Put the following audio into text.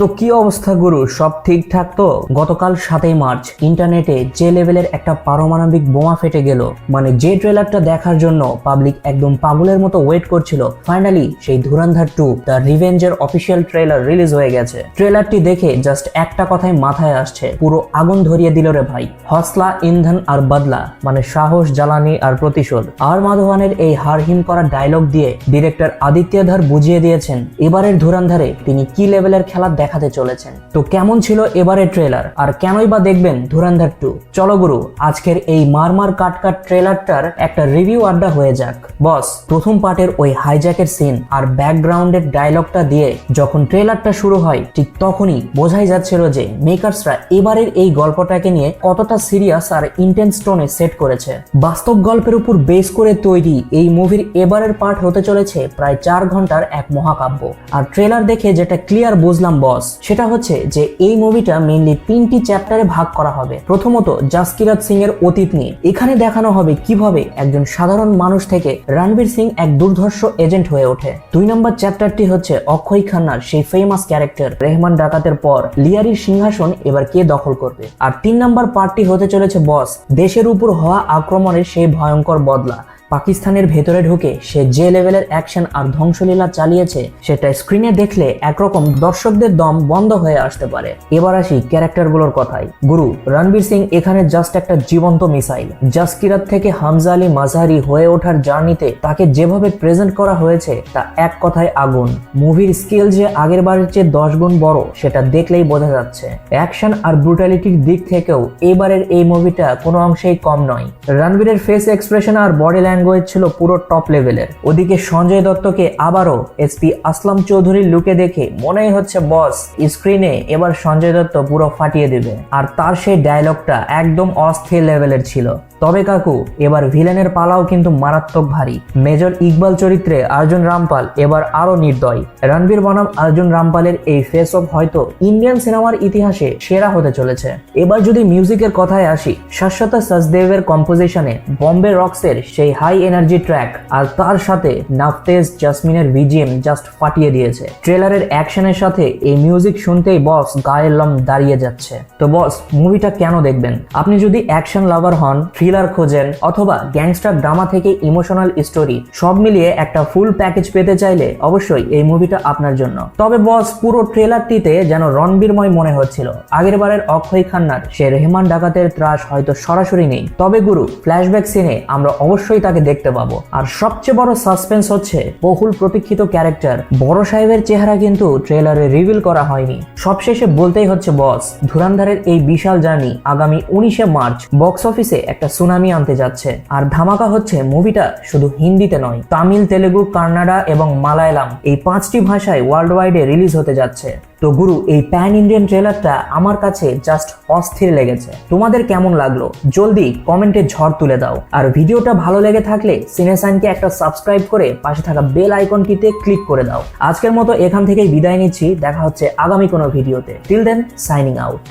তো কি অবস্থা গুরু, সব ঠিকঠাক তো? গতকাল 7ই মার্চ ইন্টারনেটে যে লেভেলের একটা পারমাণবিক বোমা ফেটে গেল, মানে যে ট্রেলারটা দেখার জন্য পাবলিক একদম পাগলের মতো ওয়েট করছিল, ফাইনালি সেই ধুরন্ধর 2 দ্য রিভেঞ্জের অফিসিয়াল ট্রেলার রিলিজ হয়ে গেছে। ট্রেলারটি দেখে জাস্ট একটা কথাই মাথায় আসছে, পুরো আগুন ধরিয়ে দিল রে ভাই। হসলা, ইন্ধন আর বদলা, মানে সাহস, জ্বালানি আর প্রতিশোধ। আর মাধবানের এই হারহিম করা ডায়লগ দিয়ে ডিরেক্টর আদিত্য ধর বুঝিয়ে দিয়েছেন এবারের ধুরন্ধরে তিনি কি লেভেলের খেলা দেখাতে চলেছেন। তো কেমন ছিল এবারের ট্রেলার, আর কেনই বা দেখবেন ধুরন্ধর 2? চলো গুরু, আজকের এই মারমার কাট ট্রেলারটার একটা রিভিউ আড্ডা হয়ে যাক। বস, প্রথম পার্টের ওই হাইজ্যাকের সিন আর ব্যাকগ্রাউন্ডের ডায়লগটা দিয়ে যখন ট্রেলারটা শুরু হয়, ঠিক তখনই বোঝাই যাচ্ছিল যে মেকার্সরা এবারের এই গল্পটাকে নিয়ে কতটা সিরিয়াস আর ইন্টেন্স টোনে সেট করেছে। বাস্তব গল্পের উপর বেস করে তৈরি এই মুভির এবারের পার্ট হতে চলেছে প্রায় 4 ঘন্টার এক মহাকাব্য। আর ট্রেলার দেখে যেটা ক্লিয়ার বুঝলাম বস, সেটা হচ্ছে যে এই মুভিটা মেইনলি 3টি চ্যাপ্টারে ভাগ করা হবে। প্রথমত জাসকিরাত সিং এর অতীত নিয়ে এখানে দেখানো হবে কিভাবে একজন সাধারণ মানুষ থেকে রণবীর সিং এক দুর্ধর্ষ এজেন্ট হয়ে ওঠে। 2 নম্বর চ্যাপ্টারটি হচ্ছে অক্ষয় খান্নার সেই ফেমাস ক্যারেক্টার রেহমান ডাকাতের পর লিয়ারির সিংহাসন এবার কে দখল করবে। আর 3 নম্বর পার্টটি হতে চলেছে বস দেশের উপর হওয়া আক্রমণের সেই ভয়ঙ্কর বদলা। পাকিস্তানের ভেতরে ঢুকে সে যে লেভেলের অ্যাকশন আর ধ্বংসলীলা চালিয়েছে, সেটা স্ক্রিনে দেখলে একরকম দর্শকদের দম বন্ধ হয়ে আসতে পারে। এবার আসি ক্যারেক্টারগুলোর কথায়। গুরু, রণবীর সিং এখানে জাস্ট একটা জীবন্ত মিসাইল। জাসকিরাত থেকে হামজা আলী মাজহারি হয়ে ওঠার জার্নিতে তাকে যেভাবে প্রেজেন্ট করা হয়েছে তা এক কথায় আগুন। মুভির স্কেল যে আগের বারের চেয়ে 10 গুণ বড়, সেটা দেখলেই বোঝা যাচ্ছে। অ্যাকশন আর ব্রুটালিটির দিক থেকেও এবারের এই মুভিটা কোনো অংশেই কম নয়। রণবীরের ফেস এক্সপ্রেশন আর বডি ল্যাঙ্গুয়েজ ছিল পুরো টপ লেভেলের। ওদিকে সঞ্জয় দত্তকে আবারও এসপি আসলাম চৌধুরীর লুকে দেখে মনেই হচ্ছে বস স্ক্রিনে এবার সঞ্জয় দত্ত পুরো ফাটিয়ে দেবে। আর তার সেই ডায়লগটা একদম অস্থির লেভেলের ছিল। তবে কাকু, এবার ভিলেনের পালাও কিন্তু মারাত্মক ভারী। মেজর ইকবাল চরিত্রে অর্জুন রামপাল এবার আরো নির্দয়। রণবীর বনাম অর্জুন রামপালের এই ফেস অফ হয়তো ইন্ডিয়ান সিনেমার ইতিহাসে সেরা হতে চলেছে। এবার যদি মিউজিকের কথায় আসি, শাশ্বত সচদেবের কম্পোজিশনে বম্বে রক্সের সেই হাই এনার্জি ট্র্যাক আর তার সাথে নাফতেজ জাসমিনের বিজিএম জাস্ট ফাটিয়ে দিয়েছে। ট্রেলারের অ্যাকশনের সাথে এই মিউজিক শুনতেই বস গায়ের লোম দাঁড়িয়ে যাচ্ছে। তো বস, মুভিটা কেন দেখবেন? আপনি যদি অ্যাকশন লাভার হন, থ্রিলার খোঁজেন, অথবা গ্যাংস্টার ড্রামা থেকে ইমোশনাল স্টোরি সব মিলিয়ে একটা ফুল প্যাকেজ পেতে চাইলে অবশ্যই এই মুভিটা আপনার জন্য। তবে বস, পুরো ট্রেলারটিতে যেন রণবীরময় মনে হচ্ছিল। আগের বারের অক্ষয় খান্নার সে রেহমান ডাকাতের ত্রাস হয়তো সরাসরি নেই, তবে গুরু ফ্ল্যাশব্যাক সিনে আমরা অবশ্যই তাকে দেখতে পাবো। আর সবচেয়ে বড় সাসপেন্স হচ্ছে বহুল প্রতীক্ষিত ক্যারেক্টার বড় সাহেবের চেহারা কিন্তু ট্রেলারে রিভিল করা হয়নি। সবশেষে বলতেই হচ্ছে বস, ধুরন্ধরের এই বিশাল জার্নি আগামী 19শে মার্চ বক্স অফিসে একটা সুনামি আনতে যাচ্ছে। আর ধামাকা হচ্ছে মুভিটা শুধু হিন্দিতে নয়, তামিল, তেলেগু, কান্নাডা এবং মালায়ালাম এই 5টি ভাষায় ওয়ার্ল্ড ওয়াইডে রিলিজ হতে যাচ্ছে। তো গুরু, এই প্যান ইন্ডিয়ান ট্রেলারটা আমার কাছে জাস্ট অস্থির লেগেছে। তোমাদের কেমন লাগলো জলদি কমেন্টে ঝড় তুলে দাও। আর ভিডিওটা ভালো লেগে থাকলে সিনেসাইনকে একটা সাবস্ক্রাইব করে পাশে থাকা বেল আইকনটিতে ক্লিক করে দাও। আজকের মতো এখান থেকেই বিদায় নিচ্ছি, দেখা হচ্ছে আগামী কোনো ভিডিওতে। Till then, signing out.